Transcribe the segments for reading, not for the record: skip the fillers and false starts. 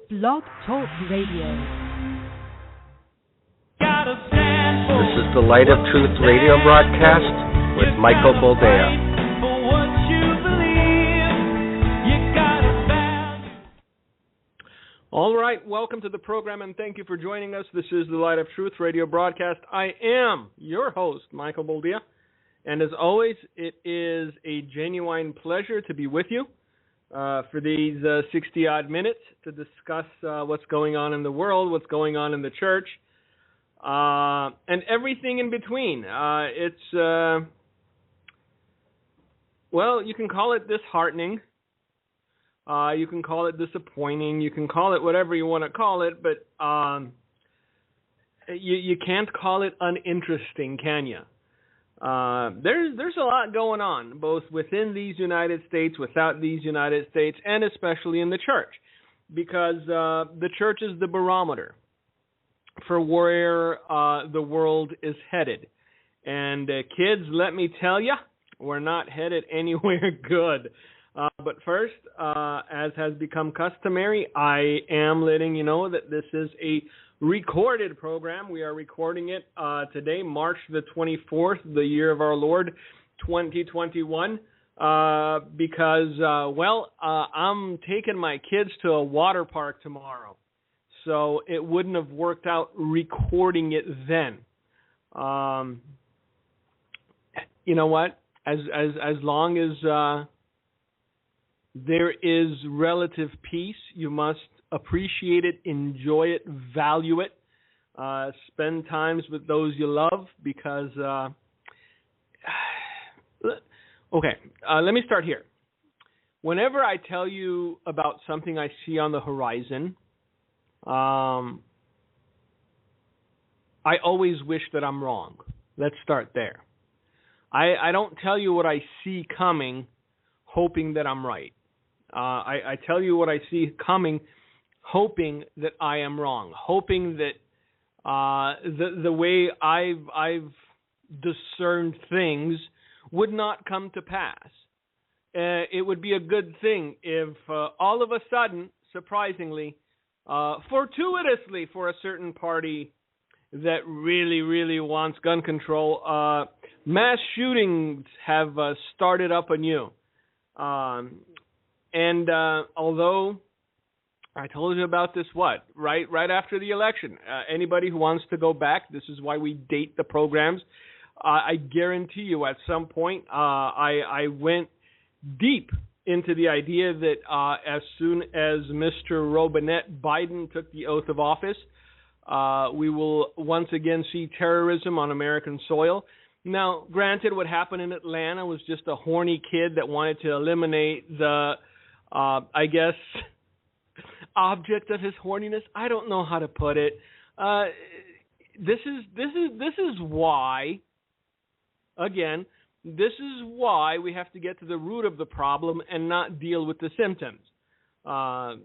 Blog Talk Radio. This is the Light of Truth radio broadcast with Michael Boldea. All right, welcome to the program, and thank you for joining us. This is the Light of Truth radio broadcast. I am your host, Michael Boldea, and as always, it is a genuine pleasure to be with you for these 60-odd minutes to discuss what's going on in the world, what's going on in the church, and everything in between. It's, well, you can call it disheartening. You can call it disappointing. You can call it whatever you want to call it, but you can't call it uninteresting, can you? There's a lot going on, both within these United States, without these United States, and especially in the church, because the church is the barometer for where the world is headed. And kids, let me tell you, we're not headed anywhere good. But first, as has become customary, I am letting you know that this is a recorded program. We are recording it today, March the 24th, the year of our Lord, 2021, because, I'm taking my kids to a water park tomorrow. So it wouldn't have worked out recording it then. You know what? As long as there is relative peace, you must appreciate it, enjoy it, value it, spend times with those you love, because, let me start here. Whenever I tell you about something I see on the horizon, I always wish that I'm wrong. Let's start there. I don't tell you what I see coming hoping that I'm right. I tell you what I see coming, hoping that I am wrong, hoping that the way I've discerned things would not come to pass. It would be a good thing if all of a sudden, surprisingly, fortuitously for a certain party that really, really wants gun control, mass shootings have started up anew. And although I told you about this, right after the election, anybody who wants to go back, this is why we date the programs. I guarantee you at some point I went deep into the idea that as soon as Mr. Robinette Biden took the oath of office, we will once again see terrorism on American soil. Now, granted, what happened in Atlanta was just a horny kid that wanted to eliminate the object of his horniness. I don't know how to put it. This is why, again, this is why we have to get to the root of the problem and not deal with the symptoms. The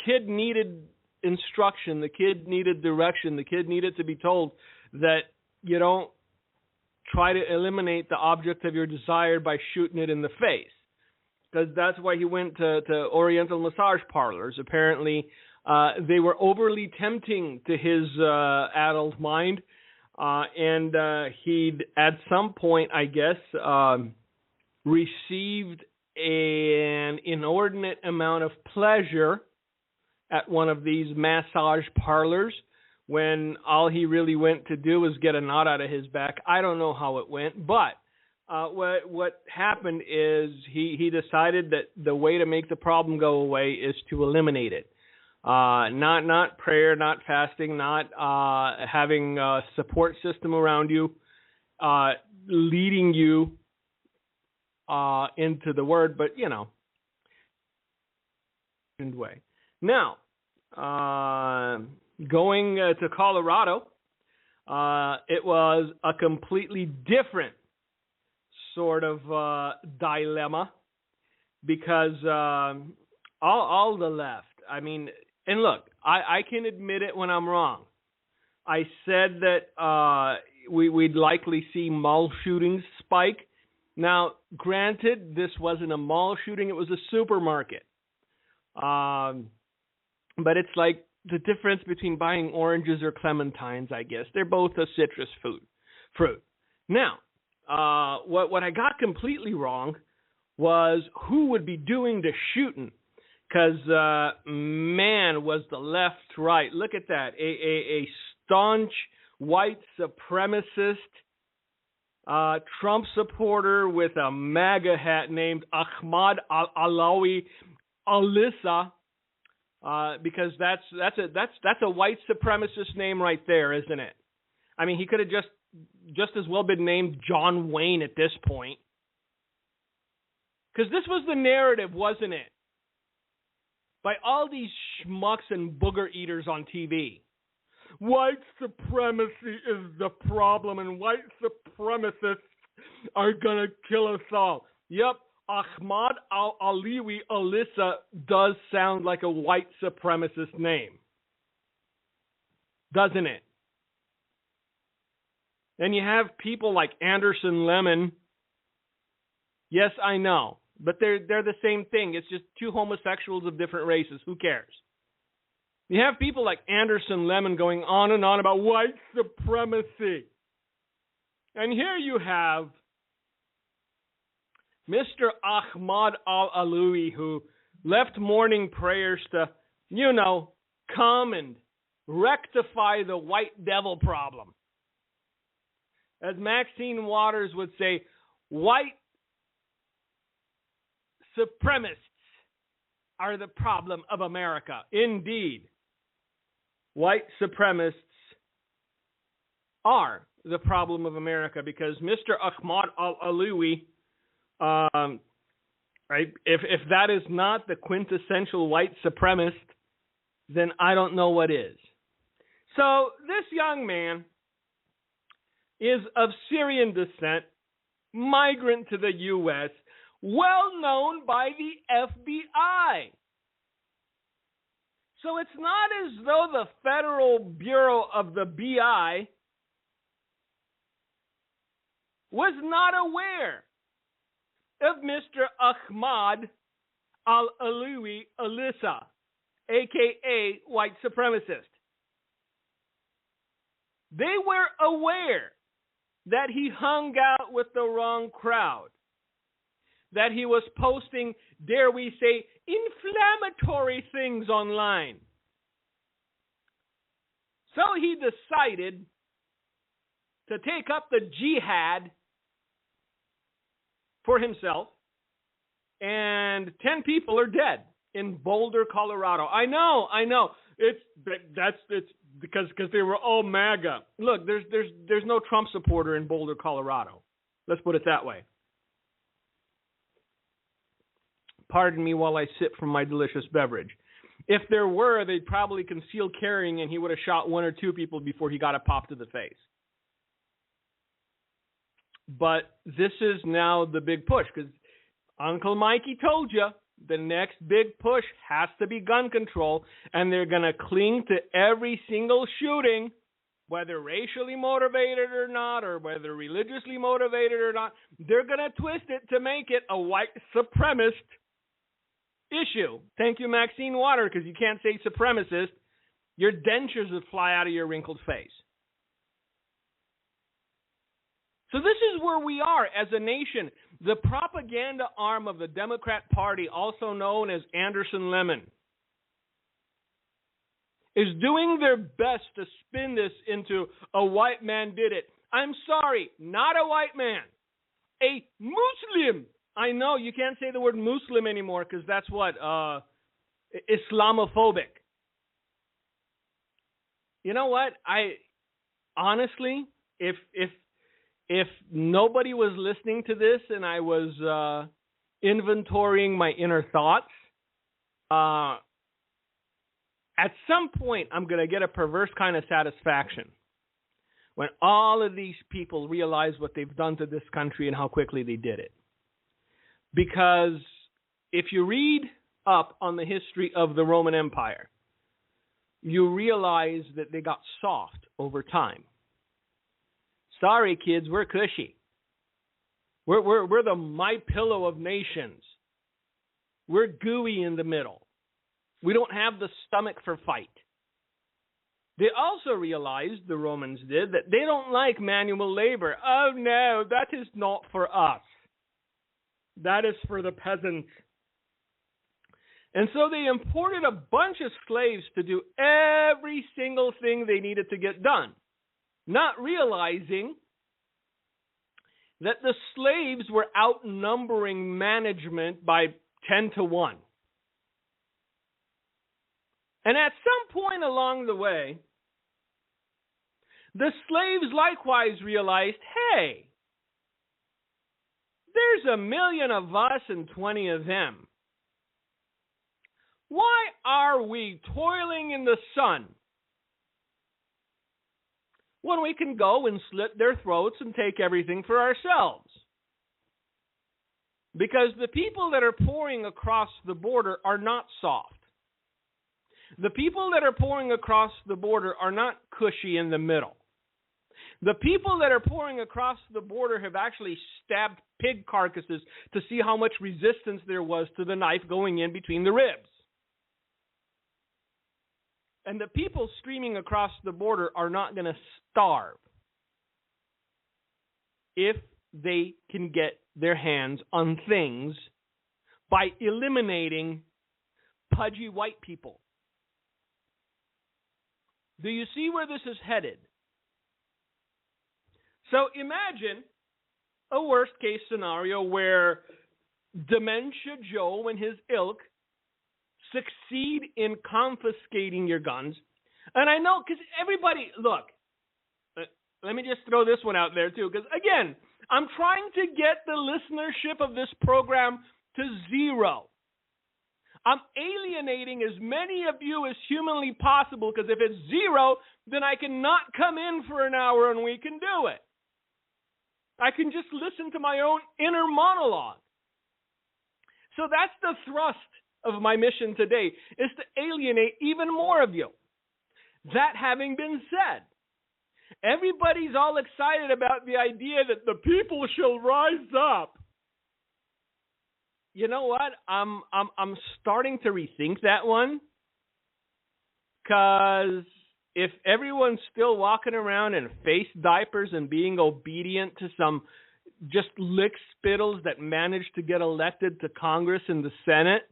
kid needed instruction. The kid needed direction. The kid needed to be told that you don't try to eliminate the object of your desire by shooting it in the face. Because that's why he went to Oriental massage parlors. Apparently, they were overly tempting to his adult mind, and he'd, at some point, I guess, received an inordinate amount of pleasure at one of these massage parlors when all he really went to do was get a knot out of his back. I don't know how it went, but what happened is he decided that the way to make the problem go away is to eliminate it. Not prayer, not fasting, not having a support system around you, leading you into the word, but way. Now, going to Colorado, it was a completely different sort of dilemma, because all the left, and look, I can admit it when I'm wrong. I said that we'd likely see mall shootings spike. Now, granted, this wasn't a mall shooting, it was a supermarket. But it's like the difference between buying oranges or clementines, I guess. They're both a citrus fruit. Now, what I got completely wrong was who would be doing the shooting. Because, man, was the left right. Look at that. A staunch white supremacist Trump supporter with a MAGA hat named Ahmad Alawi Alissa. Because that's a white supremacist name right there, isn't it? I mean, he could have just as well been named John Wayne at this point. Because this was the narrative, wasn't it? By all these schmucks and booger eaters on TV. White supremacy is the problem, and white supremacists are going to kill us all. Yep, Ahmad Aliwi Alissa does sound like a white supremacist name. Doesn't it? And you have people like Anderson Lemon. Yes, I know. But they're the same thing. It's just two homosexuals of different races. Who cares? You have people like Anderson Lemon going on and on about white supremacy. And here you have Mr. Ahmad al-Alawi, who left morning prayers to, come and rectify the white devil problem. As Maxine Waters would say, white supremacists are the problem of America. Indeed, white supremacists are the problem of America because Mr. Ahmad al-Alawi, right? If that is not the quintessential white supremacist, then I don't know what is. So this young man is of Syrian descent, migrant to the U.S., well known by the FBI. So it's not as though the Federal Bureau of the BI was not aware of Mr. Ahmad al-Alawi Alissa, a.k.a. white supremacist. They were aware that he hung out with the wrong crowd, that he was posting, dare we say, inflammatory things online. So he decided to take up the jihad for himself, and 10 people are dead in Boulder, Colorado. I know. It's because they were all MAGA. Look, there's no Trump supporter in Boulder, Colorado. Let's put it that way. Pardon me while I sip from my delicious beverage. If there were, they'd probably conceal carrying, and he would have shot one or two people before he got a pop to the face. But this is now the big push, because Uncle Mikey told you the next big push has to be gun control, and they're going to cling to every single shooting, whether racially motivated or not, or whether religiously motivated or not. They're going to twist it to make it a white supremacist issue. Thank you, Maxine Water, because you can't say supremacist. Your dentures would fly out of your wrinkled face. So this is where we are as a nation. The propaganda arm of the Democrat Party, also known as Anderson Lemon, is doing their best to spin this into a white man did it. I'm sorry, not a white man. A Muslim. I know you can't say the word Muslim anymore because that's what? Islamophobic. You know what? I honestly, if nobody was listening to this and I was inventorying my inner thoughts, at some point I'm going to get a perverse kind of satisfaction when all of these people realize what they've done to this country and how quickly they did it. Because if you read up on the history of the Roman Empire, you realize that they got soft over time. Sorry, kids, we're cushy. We're the My Pillow of nations. We're gooey in the middle. We don't have the stomach for fight. They also realized, the Romans did, that they don't like manual labor. Oh no, that is not for us. That is for the peasants. And so they imported a bunch of slaves to do every single thing they needed to get done, not realizing that the slaves were outnumbering management by 10 to 1. And at some point along the way, the slaves likewise realized, hey, there's 1 million of us and 20 of them. Why are we toiling in the sun when we can go and slit their throats and take everything for ourselves? Because the people that are pouring across the border are not soft. The people that are pouring across the border are not cushy in the middle. The people that are pouring across the border have actually stabbed pig carcasses to see how much resistance there was to the knife going in between the ribs. And the people streaming across the border are not going to starve if they can get their hands on things by eliminating pudgy white people. Do you see where this is headed? So imagine a worst-case scenario where Dementia Joe and his ilk succeed in confiscating your guns. And I know, because everybody, look, let me just throw this one out there too, because again, I'm trying to get the listenership of this program to 0. I'm alienating as many of you as humanly possible, because if it's 0, then I cannot come in for an hour and we can do it. I can just listen to my own inner monologue. So that's the thrust of my mission today, is to alienate even more of you. That having been said, everybody's all excited about the idea that the people shall rise up. You know what? I'm starting to rethink that one, because if everyone's still walking around in face diapers and being obedient to some just lick spittles that managed to get elected to Congress and the Senate,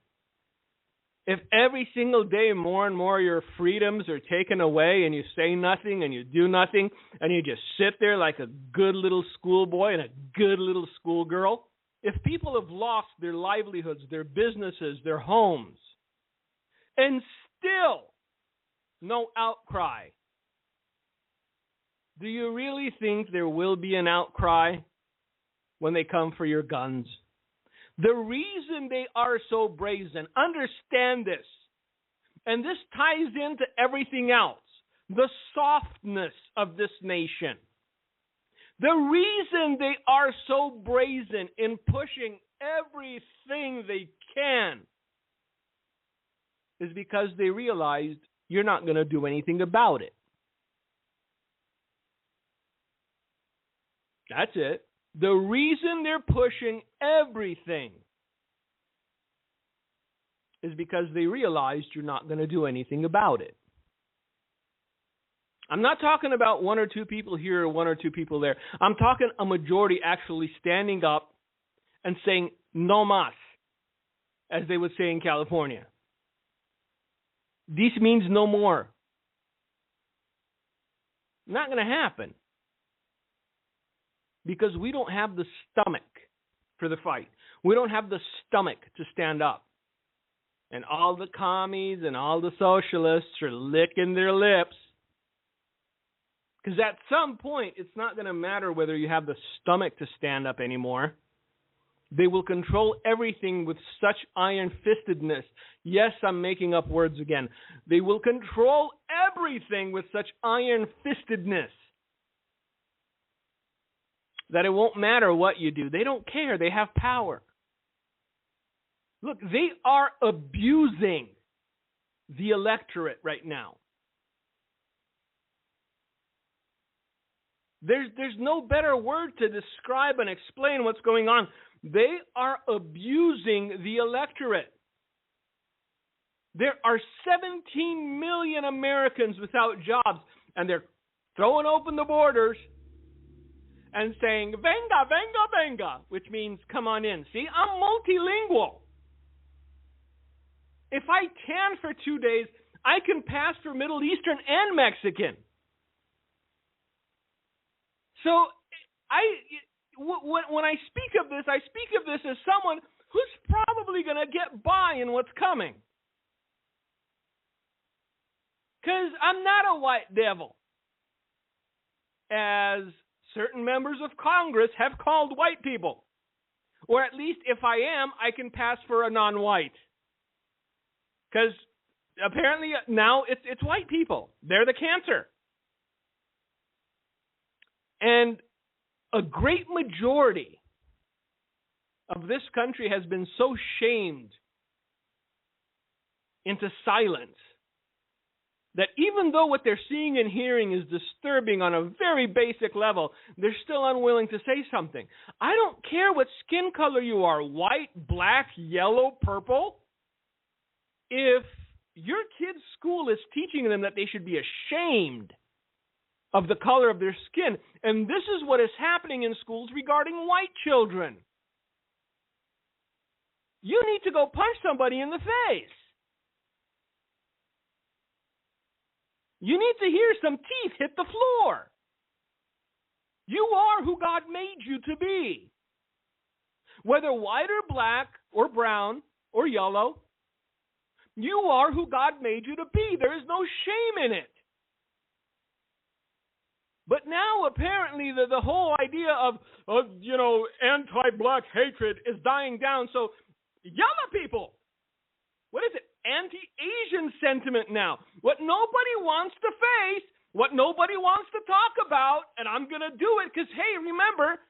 if every single day more and more your freedoms are taken away and you say nothing and you do nothing and you just sit there like a good little schoolboy and a good little schoolgirl, if people have lost their livelihoods, their businesses, their homes, and still no outcry, do you really think there will be an outcry when they come for your guns? The reason they are so brazen, understand this, and this ties into everything else, the softness of this nation. The reason they are so brazen in pushing everything they can is because they realized you're not going to do anything about it. That's it. The reason they're pushing everything is because they realized you're not going to do anything about it. I'm not talking about 1 or 2 people here or 1 or 2 people there. I'm talking a majority actually standing up and saying no más, as they would say in California. This means no more. Not going to happen. Because we don't have the stomach for the fight. We don't have the stomach to stand up. And all the commies and all the socialists are licking their lips. Because at some point, it's not going to matter whether you have the stomach to stand up anymore. They will control everything with such iron-fistedness. Yes, I'm making up words again. They will control everything with such iron-fistedness that it won't matter what you do. They don't care. They have power. Look, they are abusing the electorate right now. There's no better word to describe and explain what's going on. They are abusing the electorate. There are 17 million Americans without jobs, and they're throwing open the borders and saying, venga, venga, venga, which means come on in. See, I'm multilingual. If I tan for 2 days, I can pass for Middle Eastern and Mexican. So when I speak of this as someone who's probably going to get by in what's coming. Because I'm not a white devil, as certain members of Congress have called white people. Or at least if I am, I can pass for a non-white. Because apparently now it's white people. They're the cancer. And a great majority of this country has been so shamed into silence that even though what they're seeing and hearing is disturbing on a very basic level, they're still unwilling to say something. I don't care what skin color you are, white, black, yellow, purple. If your kid's school is teaching them that they should be ashamed of the color of their skin, and this is what is happening in schools regarding white children, you need to go punch somebody in the face. You need to hear some teeth hit the floor. You are who God made you to be. Whether white or black or brown or yellow, you are who God made you to be. There is no shame in it. But now apparently the whole idea of anti-black hatred is dying down. So yellow people, what is it? Anti-Asian sentiment now. What nobody wants to face, what nobody wants to talk about, and I'm going to do it because, hey, remember,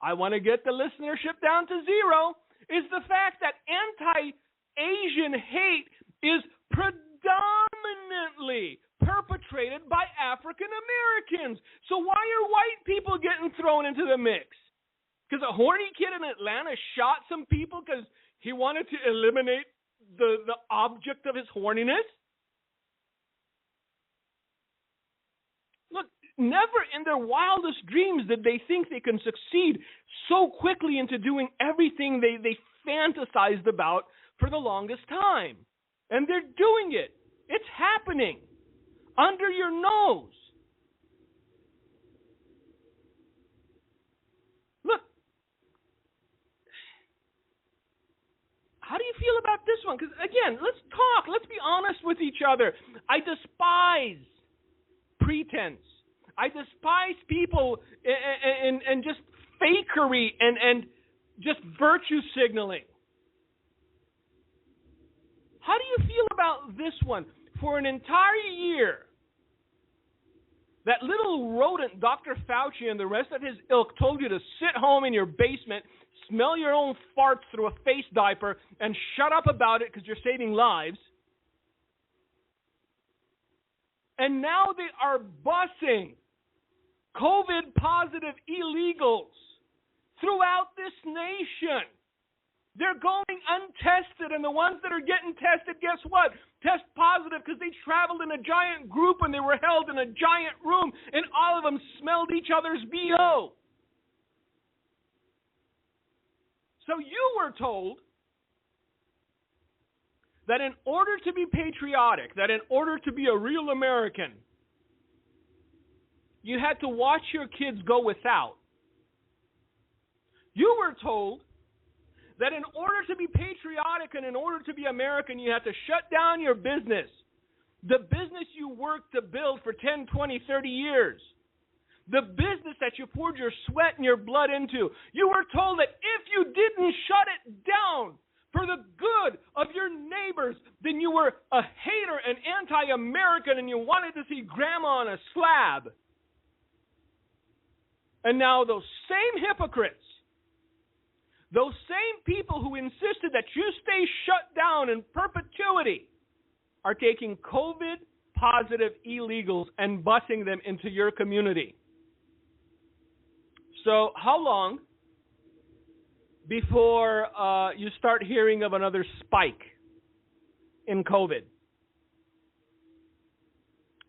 I want to get the listenership down to zero, is the fact that anti-Asian hate is predominantly perpetrated by African Americans. So why are white people getting thrown into the mix? Because a horny kid in Atlanta shot some people because he wanted to eliminate the object of his horniness? Look, never in their wildest dreams did they think they can succeed so quickly into doing everything they fantasized about for the longest time. And they're doing it. It's happening under your nose. Look, how do you feel about this one? Because, again, let's talk. Let's be honest with each other. I despise pretense. I despise people and just fakery and just virtue signaling. How do you feel about this one? For an entire year, that little rodent, Dr. Fauci, and the rest of his ilk told you to sit home in your basement, smell your own farts through a face diaper, and shut up about it because you're saving lives. And now they are busing COVID-positive illegals throughout this nation. They're going untested, and the ones that are getting tested, guess what? Test positive because they traveled in a giant group and they were held in a giant room, and all of them smelled each other's BO. So you were told that in order to be patriotic, that in order to be a real American, you had to watch your kids go without. You were told that in order to be patriotic and in order to be American, you have to shut down your business, the business you worked to build for 10, 20, 30 years, the business that you poured your sweat and your blood into. You were told that if you didn't shut it down for the good of your neighbors, then you were a hater and anti-American and you wanted to see grandma on a slab. And now those same hypocrites, those same people who insisted that you stay shut down in perpetuity are taking COVID-positive illegals and busing them into your community. So how long before you start hearing of another spike in COVID.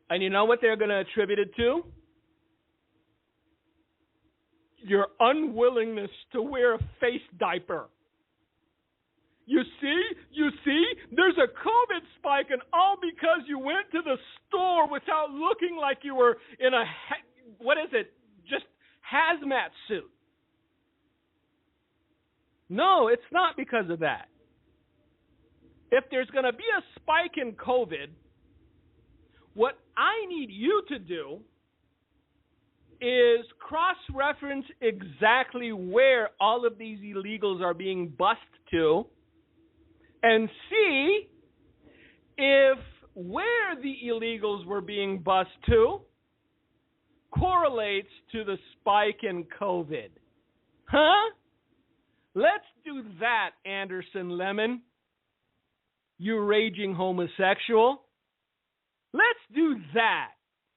And you know what they're going to attribute it to? Your unwillingness to wear a face diaper. You see, there's a COVID spike, and all because you went to the store without looking like you were in a, just hazmat suit. No, it's not because of that. If there's going to be a spike in COVID, what I need you to do is cross-reference exactly where all of these illegals are being bussed to and see if where the illegals were being bussed to correlates to the spike in COVID. Huh? Let's do that, Anderson Lemon, you raging homosexual. Let's do that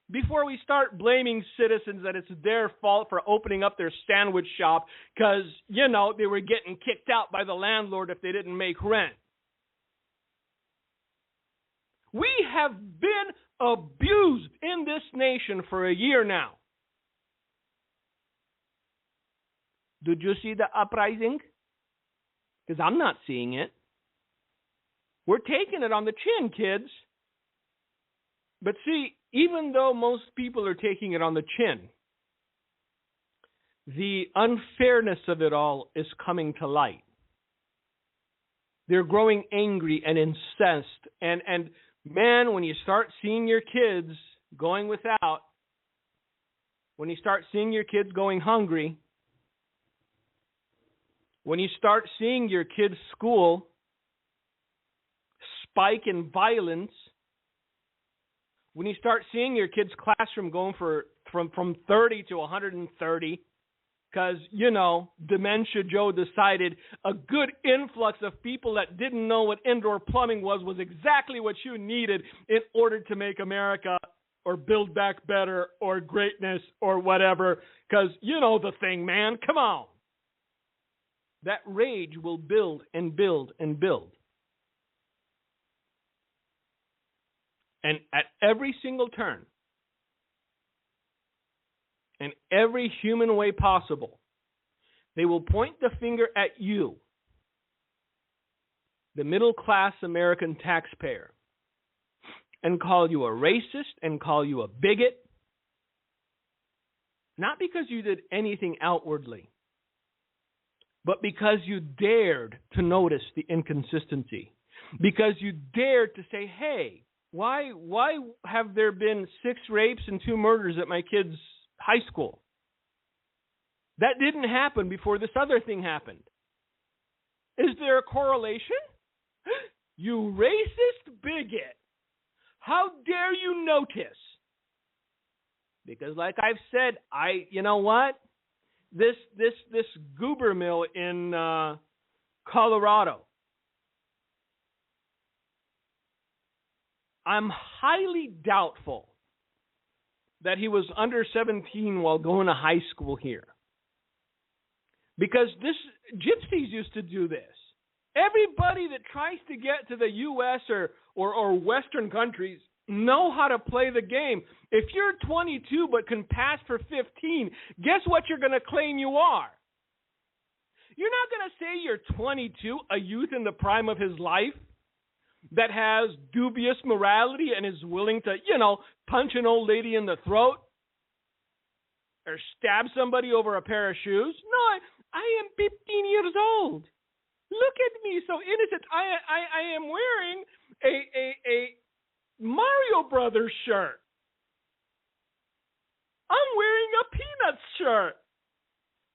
before we start blaming citizens that it's their fault for opening up their sandwich shop because, they were getting kicked out by the landlord if they didn't make rent. We have been abused in this nation for a year now. Did you see the uprising? Because I'm not seeing it. We're taking it on the chin, kids. But see, even though most people are taking it on the chin, the unfairness of it all is coming to light. They're growing angry and incensed. And man, when you start seeing your kids going without, when you start seeing your kids going hungry, when you start seeing your kids' school spike in violence, when you start seeing your kids' classroom going from 30 to 130, because, Dementia Joe decided a good influx of people that didn't know what indoor plumbing was exactly what you needed in order to make America or build back better or greatness or whatever, because you know the thing, man. Come on. That rage will build and build and build. And at every single turn, in every human way possible, they will point the finger at you, the middle-class American taxpayer, and call you a racist and call you a bigot, not because you did anything outwardly, but because you dared to notice the inconsistency, because you dared to say, hey, why have there been 6 rapes and 2 murders at my kid's high school? That didn't happen before this other thing happened. Is there a correlation? You racist bigot. How dare you notice? Because like I've said, you know what? This goober mill in Colorado, I'm highly doubtful that he was under 17 while going to high school here. Because gypsies used to do this. Everybody that tries to get to the U.S. or Western countries know how to play the game. If you're 22 but can pass for 15, guess what you're going to claim you are? You're not going to say you're 22, a youth in the prime of his life, that has dubious morality and is willing to, punch an old lady in the throat or stab somebody over a pair of shoes. No, I am 15 years old. Look at me, so innocent. I am wearing a Mario Brothers shirt. I'm wearing a Peanuts shirt.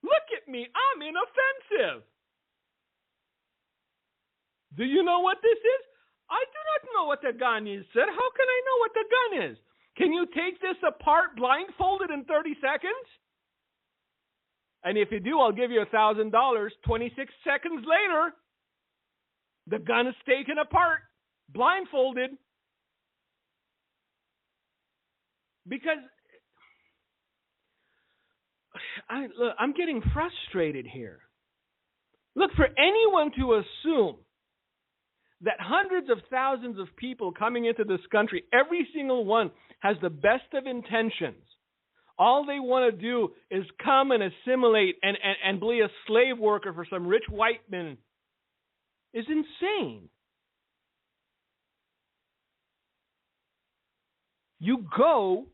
Look at me. I'm inoffensive. Do you know what this is? I do not know what the gun is, sir. How can I know what the gun is? Can you take this apart blindfolded in 30 seconds? And if you do, I'll give you $1,000. 26 seconds later, the gun is taken apart, blindfolded. Because I'm getting frustrated here. Look, for anyone to assume that hundreds of thousands of people coming into this country, every single one has the best of intentions. All they want to do is come and assimilate and be a slave worker for some rich white man is insane. You go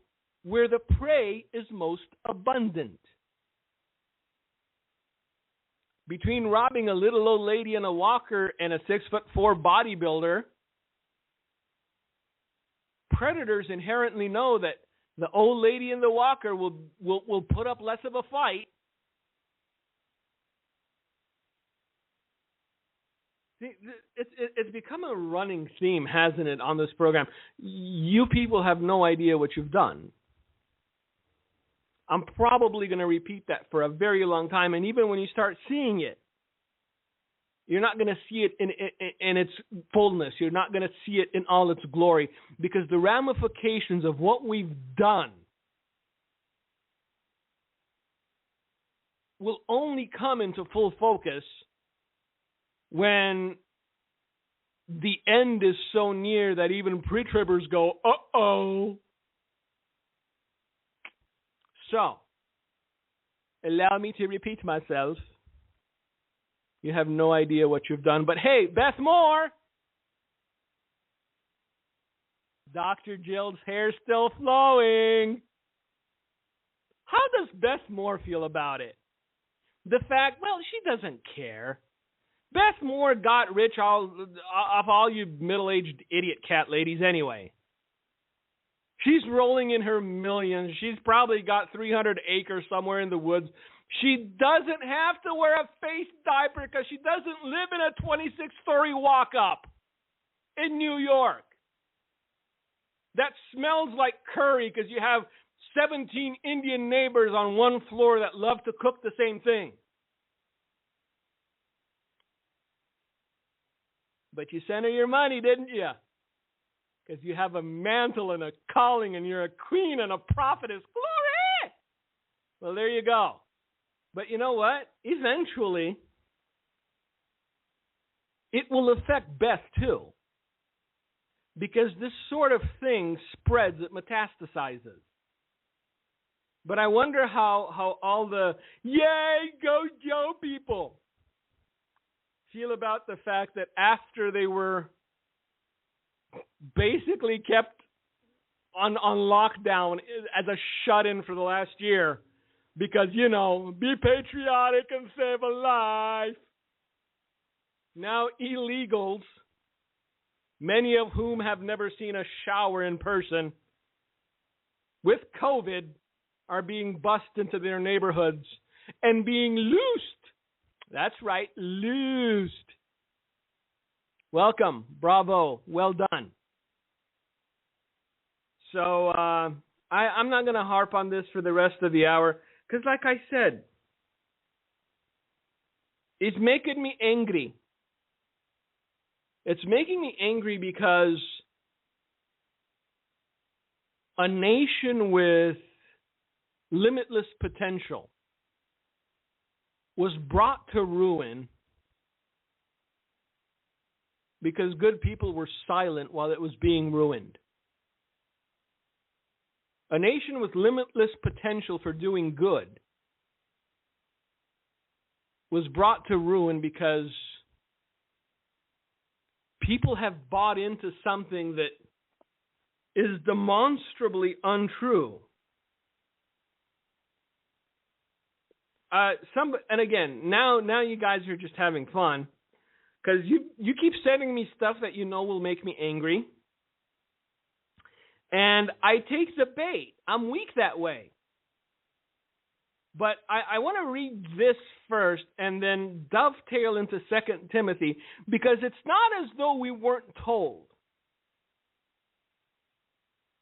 where the prey is most abundant. Between robbing a little old lady in a walker and a 6'4" bodybuilder, predators inherently know that the old lady in the walker will put up less of a fight. See, it's become a running theme, hasn't it, on this program? You people have no idea what you've done. I'm probably going to repeat that for a very long time, and even when you start seeing it, you're not going to see it in its fullness. You're not going to see it in all its glory, because the ramifications of what we've done will only come into full focus when the end is so near that even pre-tribbers go, uh-oh. So, allow me to repeat myself. You have no idea what you've done. But hey, Beth Moore! Dr. Jill's hair's still flowing. How does Beth Moore feel about it? The fact, well, she doesn't care. Beth Moore got rich off all you middle-aged idiot cat ladies anyway. She's rolling in her millions. She's probably got 300 acres somewhere in the woods. She doesn't have to wear a face diaper because she doesn't live in a 26-story walk-up in New York that smells like curry because you have 17 Indian neighbors on one floor that love to cook the same thing. But you sent her your money, didn't you? Because you have a mantle and a calling and you're a queen and a prophetess. Glory! Well, there you go. But you know what? Eventually, it will affect Beth too. Because this sort of thing spreads, it metastasizes. But I wonder how all the, yay, go Joe people feel about the fact that after they were basically kept on lockdown as a shut-in for the last year because, you know, be patriotic and save a life. Now illegals, many of whom have never seen a shower in person, with COVID, are being bussed into their neighborhoods and being loosed. That's right, loosed. Welcome. Bravo. Well done. So I'm not going to harp on this for the rest of the hour because, like I said, it's making me angry. It's making me angry because a nation with limitless potential was brought to ruin because good people were silent while it was being ruined. A nation with limitless potential for doing good was brought to ruin because people have bought into something that is demonstrably untrue. And again, now you guys are just having fun because you keep sending me stuff that you know will make me angry. And I take the bait. I'm weak that way. But I want to read this first and then dovetail into 2 Timothy because it's not as though we weren't told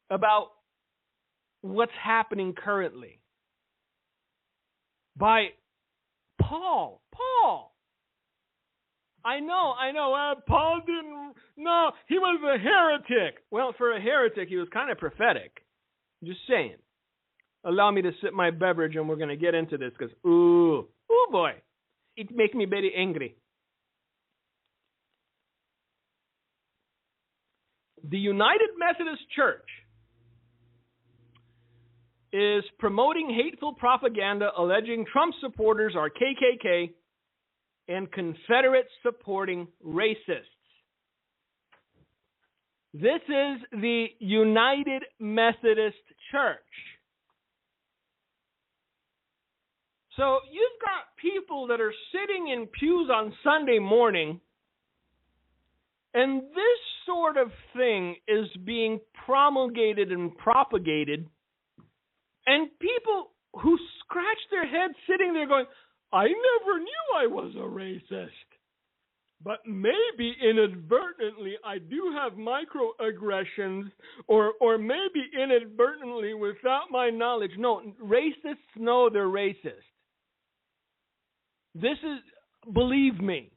about what's happening currently by Paul. I know. Paul didn't. No, he was a heretic. Well, for a heretic, he was kind of prophetic. Just saying. Allow me to sip my beverage, and we're going to get into this because, ooh boy, it makes me very angry. The United Methodist Church is promoting hateful propaganda alleging Trump supporters are KKK and Confederate supporting racists. This is the United Methodist Church. So you've got people that are sitting in pews on Sunday morning, and this sort of thing is being promulgated and propagated, and people who scratch their heads sitting there going, I never knew I was a racist. But maybe inadvertently I do have microaggressions, or maybe inadvertently without my knowledge. No, racists know they're racist. This is, believe me,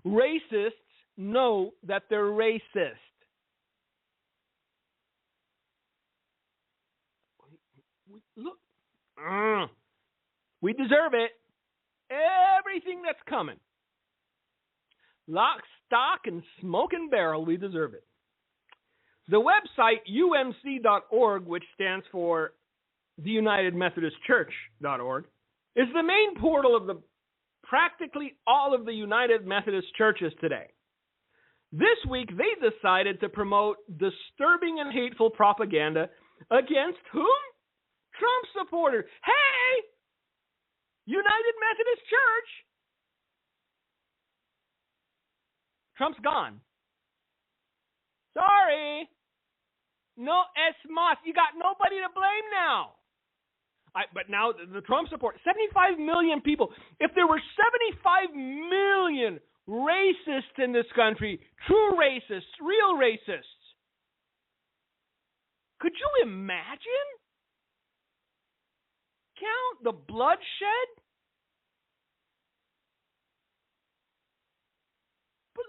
racists know that they're racist. Look, we deserve it. Everything that's coming. Lock, stock, and smoke and barrel, we deserve it. The website umc.org, which stands for the United Methodist Church.org, is the main portal of practically all of the United Methodist churches today. This week, they decided to promote disturbing and hateful propaganda against whom? Trump supporters. Hey! United Methodist Church! Trump's gone. Sorry. No es más. You got nobody to blame now. But now the Trump support, 75 million people. If there were 75 million racists in this country, true racists, real racists, could you imagine? Count the bloodshed? But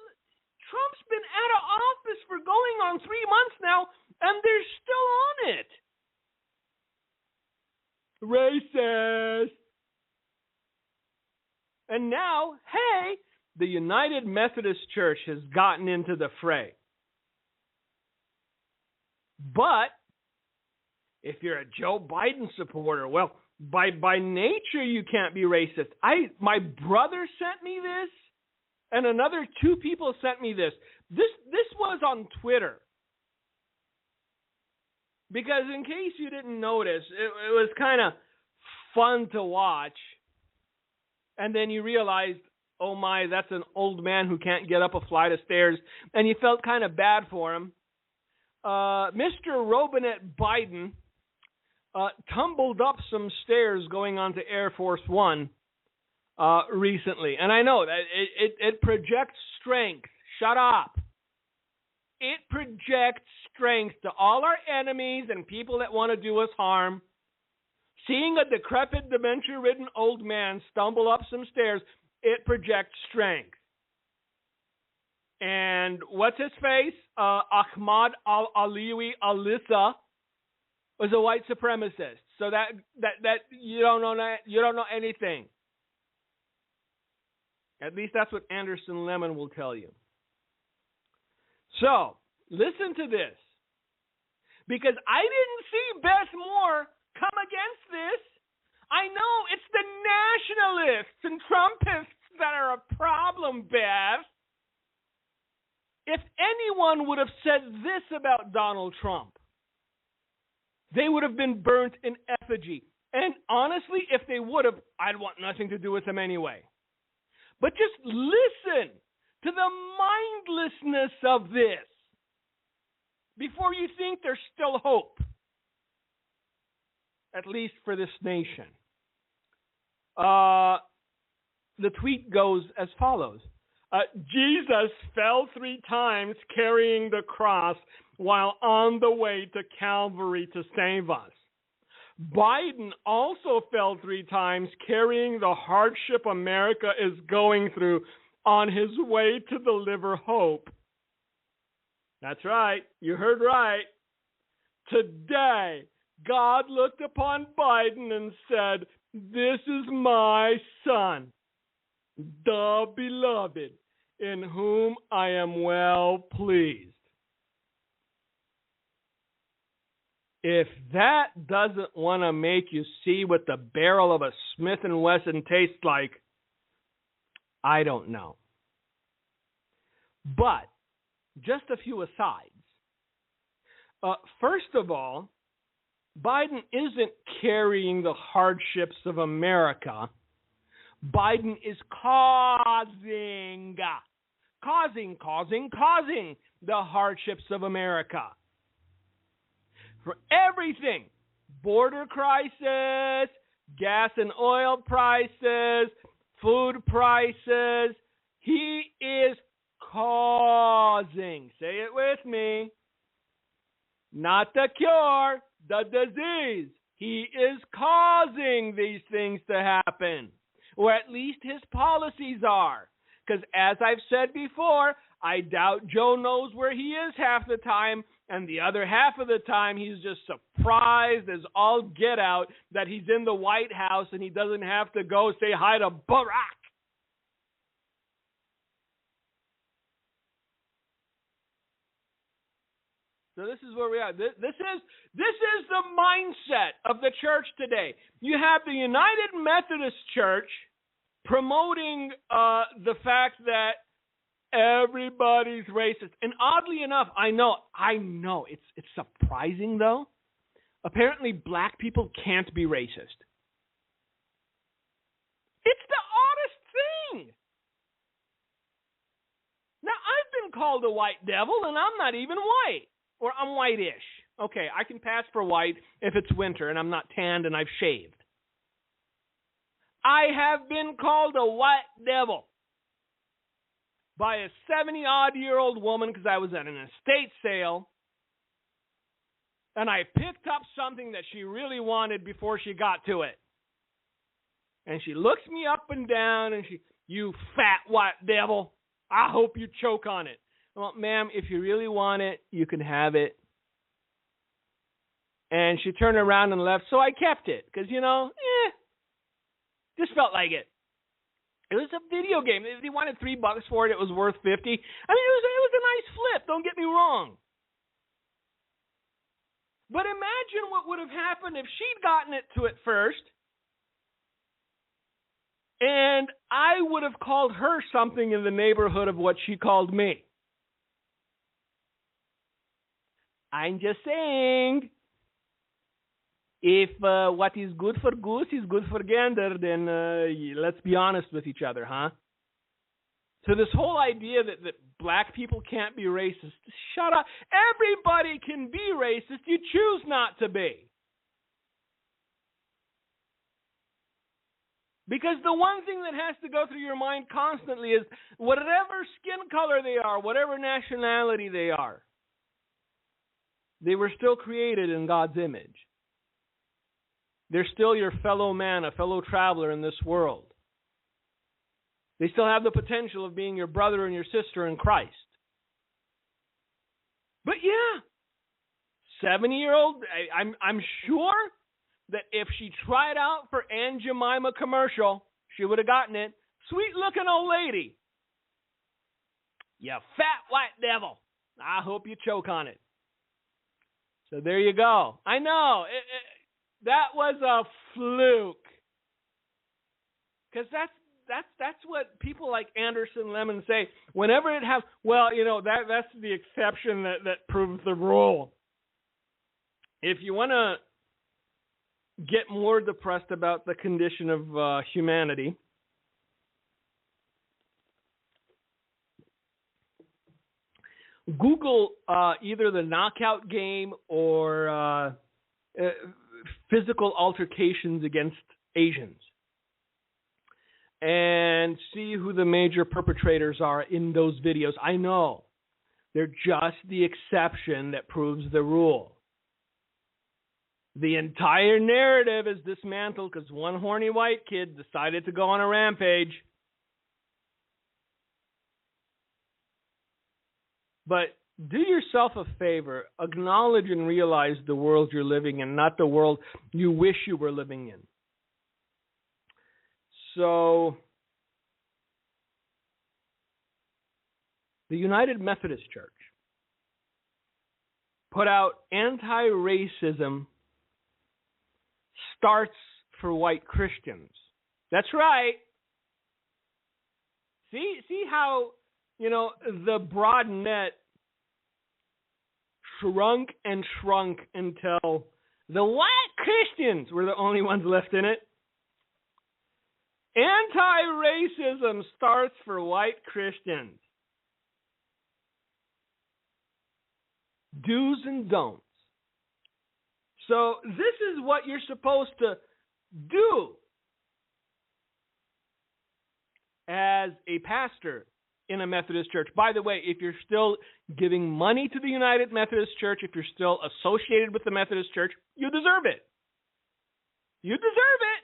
Trump's been out of office for going on 3 months now, and they're still on it. Racist. And now, hey, the United Methodist Church has gotten into the fray. But if you're a Joe Biden supporter, well, by nature you can't be racist. My brother sent me this, and another 2 people sent me this. This was on Twitter. Because in case you didn't notice, it was kind of fun to watch. And then you realized, oh my, that's an old man who can't get up a flight of stairs. And you felt kind of bad for him. Mr. Robinette Biden tumbled up some stairs going onto Air Force One recently. And I know that it projects strength. Shut up. It projects strength to all our enemies and people that want to do us harm. Seeing a decrepit, dementia-ridden old man stumble up some stairs, it projects strength. And what's his face? Ahmad Aliwi Alissa was a white supremacist. So that you don't know anything. At least that's what Anderson Lemon will tell you. So, listen to this. Because I didn't see Beth Moore come against this. I know it's the nationalists and Trumpists that are a problem, Beth. If anyone would have said this about Donald Trump, they would have been burnt in effigy. And honestly, if they would have, I'd want nothing to do with them anyway. But just listen to the mindlessness of this before you think there's still hope, at least for this nation. The tweet goes as follows. Jesus fell 3 times carrying the cross while on the way to Calvary to save us. Biden also fell 3 times carrying the hardship America is going through on his way to deliver hope. That's right. You heard right. Today, God looked upon Biden and said, "This is my son, the beloved, in whom I am well pleased." If that doesn't want to make you see what the barrel of a Smith & Wesson tastes like, I don't know. But just a few asides. First of all, Biden isn't carrying the hardships of America. Biden is causing the hardships of America. For everything, border crisis, gas and oil prices, food prices, he is causing, say it with me, not the cure, the disease. He is causing these things to happen, or at least his policies are. Because as I've said before, I doubt Joe knows where he is half the time, and the other half of the time he's just surprised as all get out that he's in the White House and he doesn't have to go say hi to Barack. So this is where we are. This is the mindset of the church today. You have the United Methodist Church promoting the fact that everybody's racist. And oddly enough, I know, it's surprising though. Apparently black people can't be racist. It's the oddest thing. Now, I've been called a white devil, and I'm not even white. Or I'm white-ish. Okay, I can pass for white if it's winter and I'm not tanned and I've shaved. I have been called a white devil by a 70-odd-year-old woman because I was at an estate sale and I picked up something that she really wanted before she got to it. And she looks me up and down and you fat white devil, I hope you choke on it. Well, ma'am, if you really want it, you can have it. And she turned around and left, so I kept it. Because, just felt like it. It was a video game. If they wanted $3 for it, it was worth $50. I mean, it was a nice flip, don't get me wrong. But imagine what would have happened if she'd gotten it to it first, and I would have called her something in the neighborhood of what she called me. I'm just saying, if what is good for goose is good for gander, then let's be honest with each other, huh? So this whole idea that black people can't be racist, shut up. Everybody can be racist. You choose not to be. Because the one thing that has to go through your mind constantly is whatever skin color they are, whatever nationality they are, they were still created in God's image. They're still your fellow man, a fellow traveler in this world. They still have the potential of being your brother and your sister in Christ. But yeah, 70-year-old, I'm sure that if she tried out for Aunt Jemima commercial, she would have gotten it. Sweet-looking old lady. You fat white devil. I hope you choke on it. So there you go. I know. That was a fluke. Because that's what people like Anderson Lemon say. Whenever it has, that's the exception that proves the rule. If you want to get more depressed about the condition of humanity, Google either the knockout game or physical altercations against Asians and see who the major perpetrators are in those videos. I know. They're just the exception that proves the rule. The entire narrative is dismantled because one horny white kid decided to go on a rampage. But do yourself a favor. Acknowledge and realize the world you're living in, not the world you wish you were living in. So, the United Methodist Church put out anti-racism starts for white Christians. That's right. See how, the broad net shrunk and shrunk until the white Christians were the only ones left in it. Anti-racism starts for white Christians. Do's and don'ts. So this is what you're supposed to do as a pastor in a Methodist church. By the way, if you're still giving money to the United Methodist Church, if you're still associated with the Methodist Church, you deserve it. You deserve it.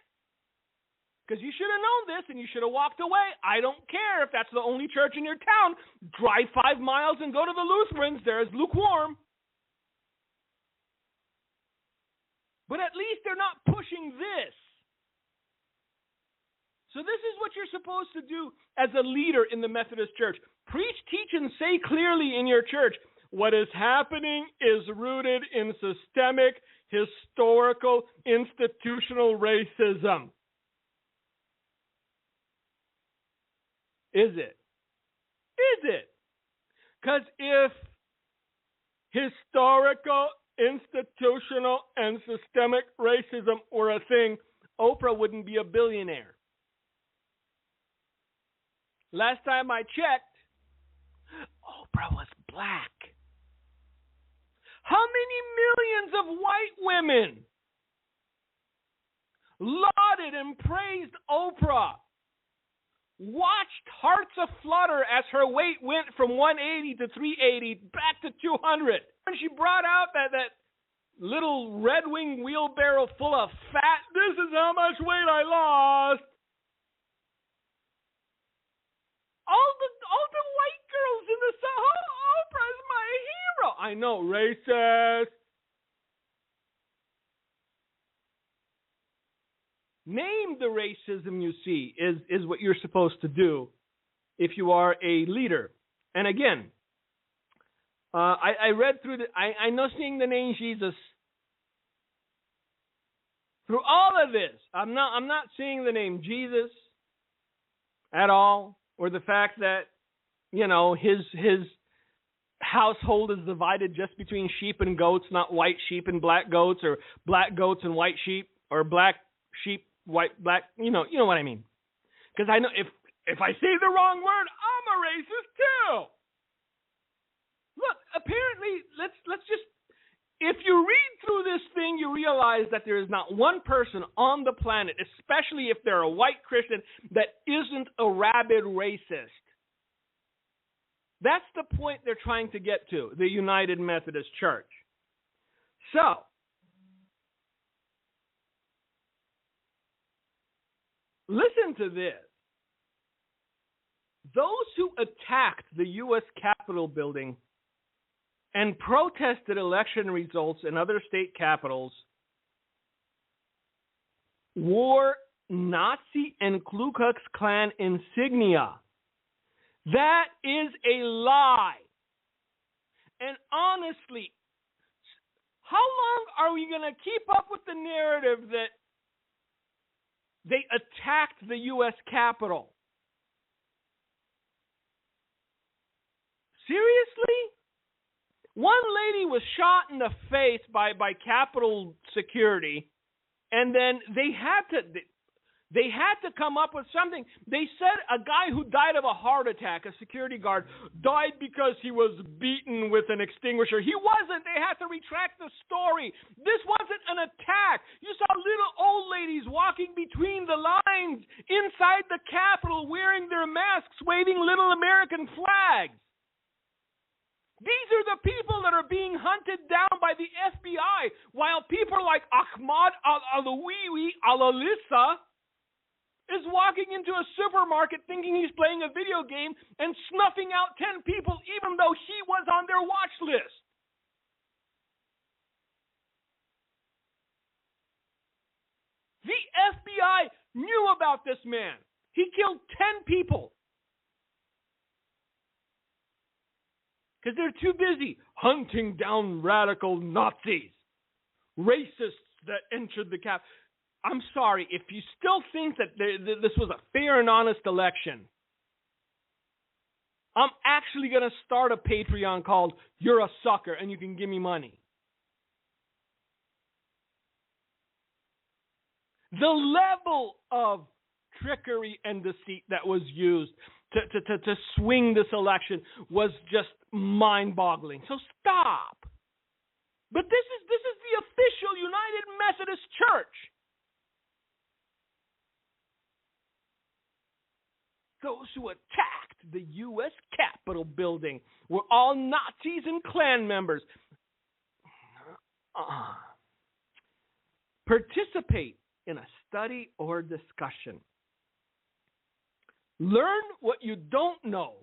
Because you should have known this and you should have walked away. I don't care if that's the only church in your town. Drive 5 miles and go to the Lutherans. They're as lukewarm. But at least they're not pushing this. So this is what you're supposed to do as a leader in the Methodist Church. Preach, teach, and say clearly in your church, what is happening is rooted in systemic, historical, institutional racism. Is it? Is it? Because if historical, institutional, and systemic racism were a thing, Oprah wouldn't be a billionaire. Last time I checked, Oprah was black. How many millions of white women lauded and praised Oprah? Watched hearts aflutter as her weight went from 180 to 380 back to 200. When she brought out that little Red Wing wheelbarrow full of fat, this is how much weight I lost. All the white girls in the South, Oprah's my hero. I know, racist. Name the racism you see is what you're supposed to do if you are a leader. And again, I read through I know seeing the name Jesus through all of this. I'm not seeing the name Jesus at all, or the fact that his household is divided just between sheep and goats, not white sheep and black goats, or black goats and white sheep, or black sheep, white, black, you know what I mean. Because I know if I say the wrong word, I'm a racist too. Look, apparently, let's just, if you read through this thing, you realize that there is not one person on the planet, especially if they're a white Christian, that isn't a rabid racist. That's the point they're trying to get to, the United Methodist Church. So, listen to this. Those who attacked the U.S. Capitol building and protested election results in other state capitals wore Nazi and Ku Klux Klan insignia. That is a lie. And honestly, how long are we going to keep up with the narrative that they attacked the U.S. Capitol? Seriously? One lady was shot in the face by Capitol security, and then they had to come up with something. They said a guy who died of a heart attack, a security guard, died because he was beaten with an extinguisher. He wasn't. They had to retract the story. This wasn't an attack. You saw little old ladies walking between the lines inside the Capitol wearing their masks, waving little American flags. These are the people that are being hunted down by the FBI, while people like Ahmad al-Alawi al-Alissa is walking into a supermarket thinking he's playing a video game and snuffing out 10 people even though he was on their watch list. The FBI knew about this man. He killed 10 people. because they're too busy hunting down radical Nazis, racists that entered the cap. I'm sorry, if you still think that this was a fair and honest election, I'm actually going to start a Patreon called You're a Sucker and You Can Give Me Money. The level of trickery and deceit that was used to swing this election was just mind-boggling. So stop. But this is the official United Methodist Church. Those who attacked the U.S. Capitol building were all Nazis and Klan members. Participate in a study or discussion. Learn what you don't know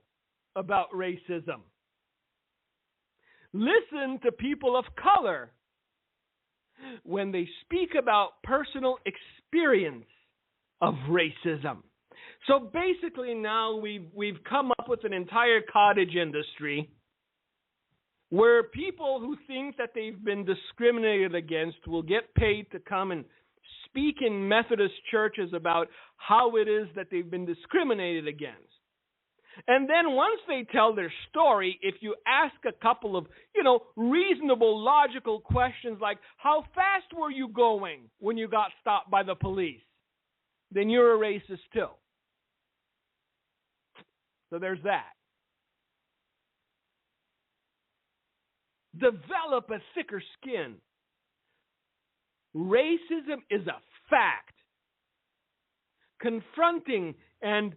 about racism. Listen to people of color when they speak about personal experience of racism. So basically now we've come up with an entire cottage industry where people who think that they've been discriminated against will get paid to come and speak in Methodist churches about how it is that they've been discriminated against. And then once they tell their story, if you ask a couple of, reasonable, logical questions like, how fast were you going when you got stopped by the police? Then you're a racist too. So there's that. Develop a thicker skin. Racism is a fact. Confronting and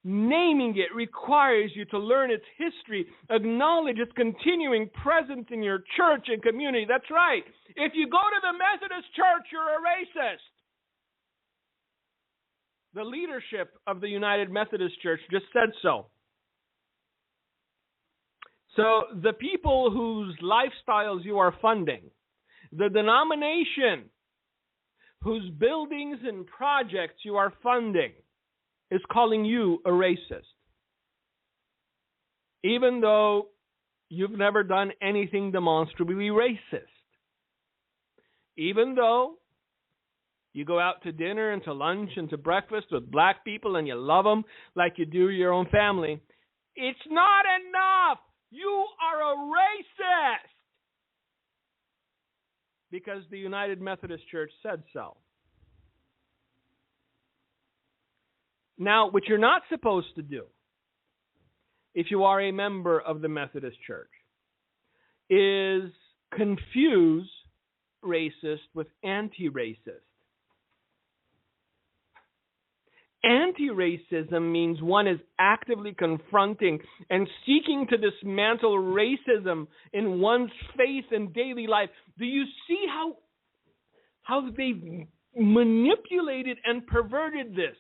naming it requires you to learn its history, acknowledge its continuing presence in your church and community. That's right. If you go to the Methodist Church, you're a racist. The leadership of the United Methodist Church just said so. So the people whose lifestyles you are funding, the denomination whose buildings and projects you are funding, is calling you a racist. Even though you've never done anything demonstrably racist. Even though you go out to dinner and to lunch and to breakfast with black people and you love them like you do your own family, it's not enough. You are a racist. Because the United Methodist Church said so. Now, what you're not supposed to do, if you are a member of the Methodist Church, is confuse racist with anti-racist. Anti-racism means one is actively confronting and seeking to dismantle racism in one's faith and daily life. Do you see how they've manipulated and perverted this?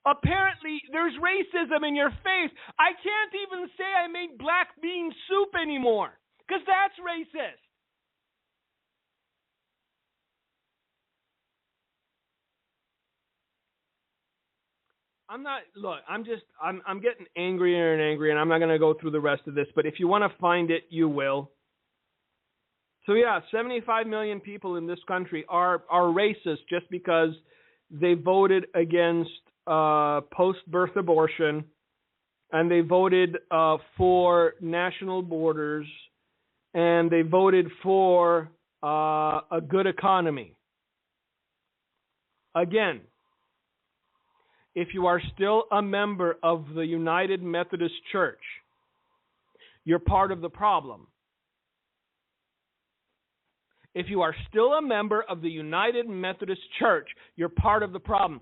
Apparently, there's racism in your faith. I can't even say I made black bean soup anymore, because that's racist. I'm getting angrier and angrier, and I'm not going to go through the rest of this, but if you want to find it, you will. So yeah, 75 million people in this country are racist just because they voted against post-birth abortion, and they voted for national borders, and they voted for a good economy. Again, if you are still a member of the United Methodist Church, you're part of the problem. If you are still a member of the United Methodist Church, you're part of the problem.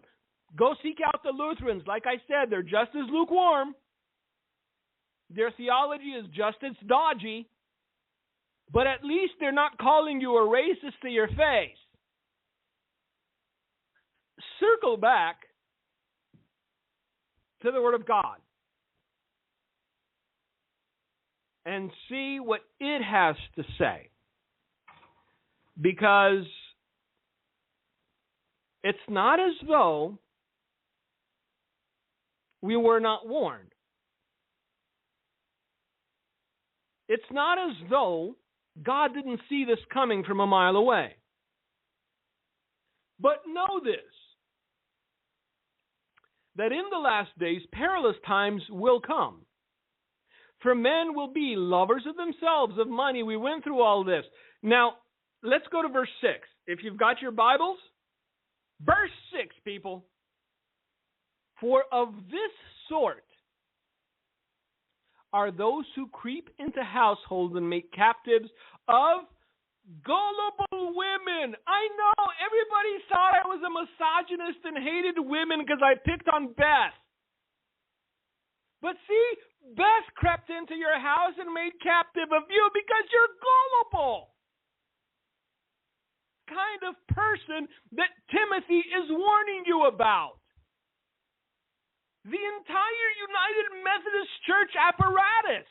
Go seek out the Lutherans. Like I said, they're just as lukewarm. Their theology is just as dodgy. But at least they're not calling you a racist to your face. Circle back to the Word of God and see what it has to say. Because it's not as though we were not warned. It's not as though God didn't see this coming from a mile away. But know this, that in the last days perilous times will come. For men will be lovers of themselves, of money. We went through all this. Now, let's go to verse 6. If you've got your Bibles, verse 6, people. For of this sort are those who creep into households and make captives of gullible women. I know everybody thought I was a misogynist and hated women because I picked on Beth. But see, Beth crept into your house and made captive of you because you're gullible. Kind of person that Timothy is warning you about. The entire United Methodist Church apparatus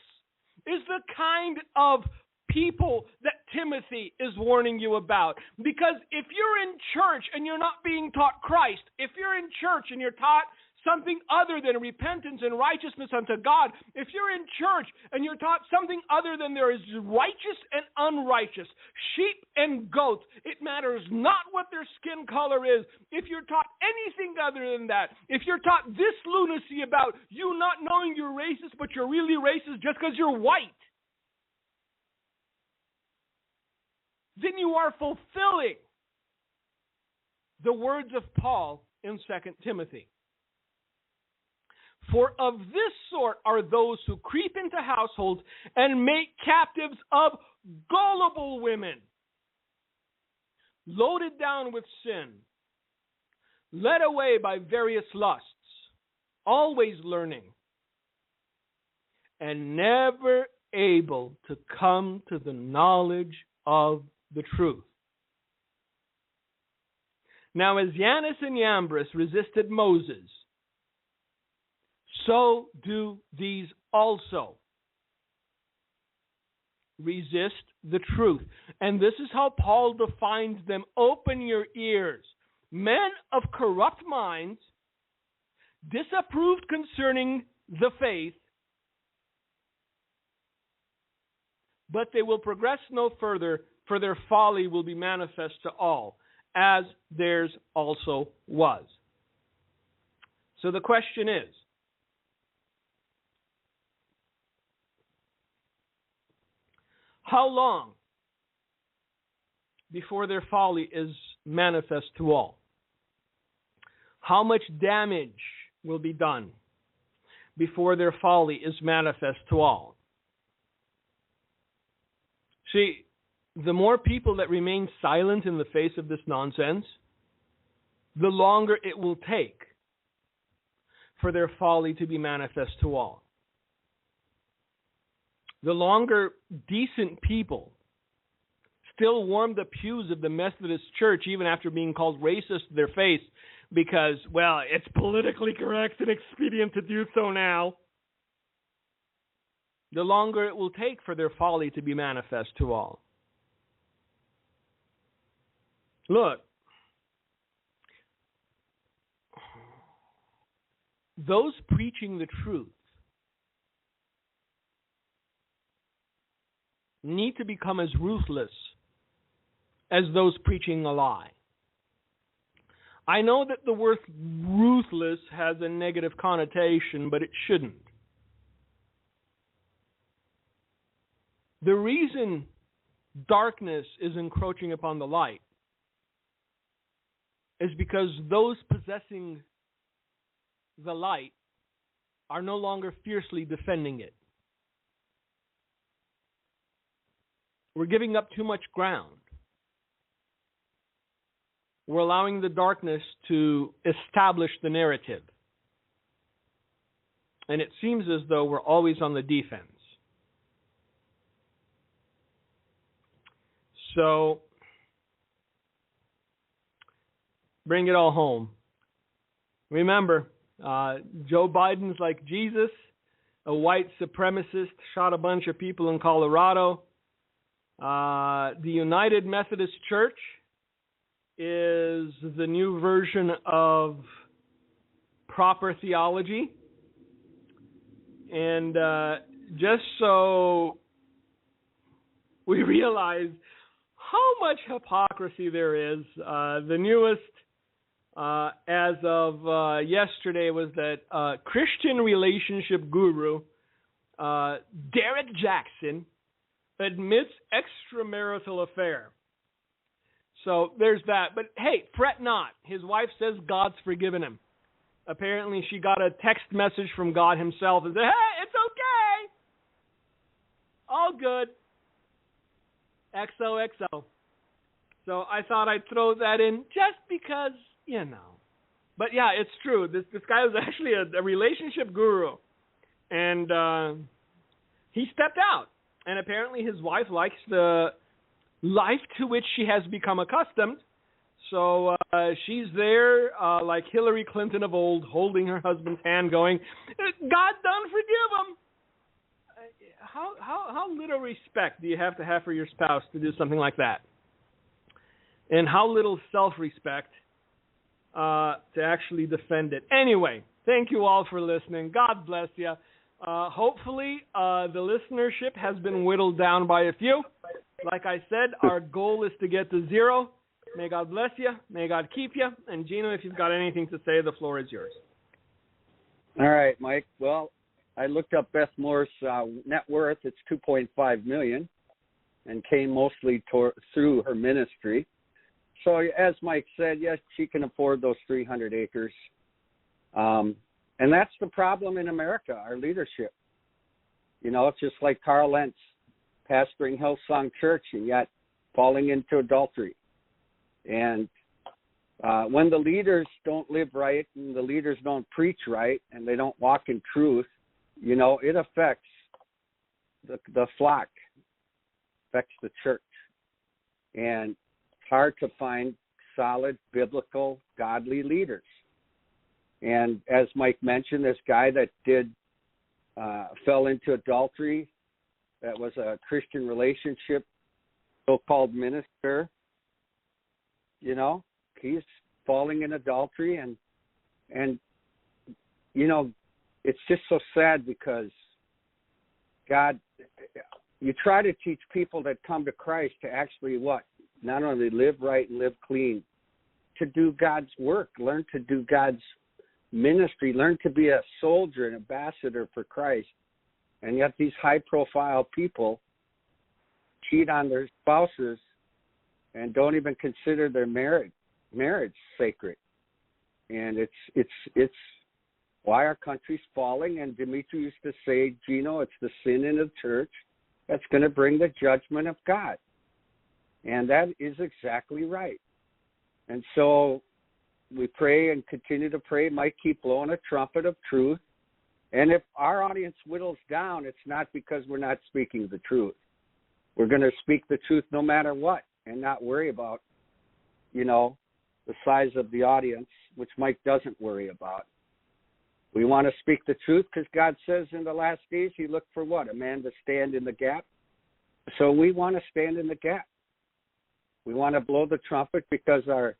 is the kind of people that Timothy is warning you about. Because if you're in church and you're not being taught Christ, if you're in church and you're taught something other than repentance and righteousness unto God, if you're in church and you're taught something other than there is righteous and unrighteous, sheep and goats, it matters not what their skin color is. If you're taught anything other than that, if you're taught this lunacy about you not knowing you're racist, but you're really racist just because you're white, then you are fulfilling the words of Paul in 2 Timothy. For of this sort are those who creep into households and make captives of gullible women, loaded down with sin, led away by various lusts, always learning, and never able to come to the knowledge of the truth. Now, as Jannes and Jambres resisted Moses, so do these also resist the truth. And this is how Paul defines them. Open your ears. Men of corrupt minds, disapproved concerning the faith, but they will progress no further, for their folly will be manifest to all, as theirs also was. So the question is, how long before their folly is manifest to all? How much damage will be done before their folly is manifest to all? See, the more people that remain silent in the face of this nonsense, the longer it will take for their folly to be manifest to all. The longer decent people still warm the pews of the Methodist Church, even after being called racist to their face, because, well, it's politically correct and expedient to do so now, the longer it will take for their folly to be manifest to all. Look, those preaching the truth need to become as ruthless as those preaching a lie. I know that the word ruthless has a negative connotation, but it shouldn't. The reason darkness is encroaching upon the light is because those possessing the light are no longer fiercely defending it. We're giving up too much ground. We're allowing the darkness to establish the narrative. And it seems as though we're always on the defense. So, bring it all home. Remember, Joe Biden's like Jesus, a white supremacist, shot a bunch of people in Colorado. The United Methodist Church is the new version of proper theology. And just so we realize how much hypocrisy there is. The newest, as of yesterday, was that Christian relationship guru, Derek Jackson, admits extramarital affair. So there's that. But hey, fret not. His wife says God's forgiven him. Apparently she got a text message from God himself and said, hey, it's okay. All good. XOXO. So I thought I'd throw that in just because, you know. But yeah, it's true. This guy was actually a relationship guru. And he stepped out. And apparently his wife likes the life to which she has become accustomed. So she's there like Hillary Clinton of old, holding her husband's hand going, God done forgive him. How little respect do you have for your spouse to do something like that? And how little self-respect to actually defend it. Anyway, thank you all for listening. God bless you. Hopefully, the listenership has been whittled down by a few. Like I said, our goal is to get to 0. May God bless you. May God keep you. And Gino, if you've got anything to say, the floor is yours. All right, Mike. Well, I looked up Beth Moore's net worth. It's $2.5 million, and came mostly through her ministry. So, as Mike said, yes, she can afford those 300 acres. And that's the problem in America, our leadership. You know, it's just like Carl Lentz pastoring Hillsong Church and yet falling into adultery. And when the leaders don't live right and the leaders don't preach right and they don't walk in truth, you know, it affects the flock, affects the church. And it's hard to find solid, biblical, godly leaders. And as Mike mentioned, this guy that fell into adultery, that was a Christian relationship, so-called minister, you know, he's falling in adultery. And you know, it's just so sad because God, you try to teach people that come to Christ to actually not only live right and live clean, to do God's work, learn to do God's ministry, learn to be a soldier, an ambassador for Christ. And yet these high-profile people cheat on their spouses and don't even consider their marriage sacred. And it's why our country's falling. And Dimitri used to say, Gino, it's the sin in the church that's going to bring the judgment of God. And that is exactly right. And so we pray and continue to pray, might keep blowing a trumpet of truth. And if our audience whittles down, it's not because we're not speaking the truth. We're going to speak the truth no matter what and not worry about, you know, the size of the audience, which Mike doesn't worry about. We want to speak the truth because God says in the last days he looked for what? A man to stand in the gap. So we want to stand in the gap. We want to blow the trumpet because our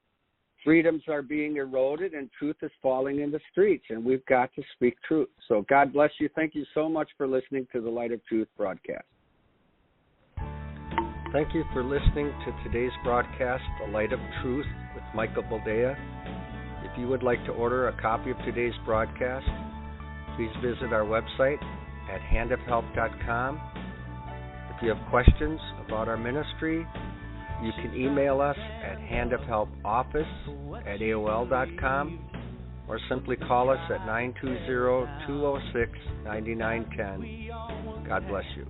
freedoms are being eroded and truth is falling in the streets, and we've got to speak truth. So God bless you. Thank you so much for listening to the Light of Truth broadcast. Thank you for listening to today's broadcast, The Light of Truth with Michael Boldea. If you would like to order a copy of today's broadcast, please visit our website at handofhelp.com. If you have questions about our ministry, you can email us at handofhelpoffice@aol.com or simply call us at 920-206-9910. God bless you.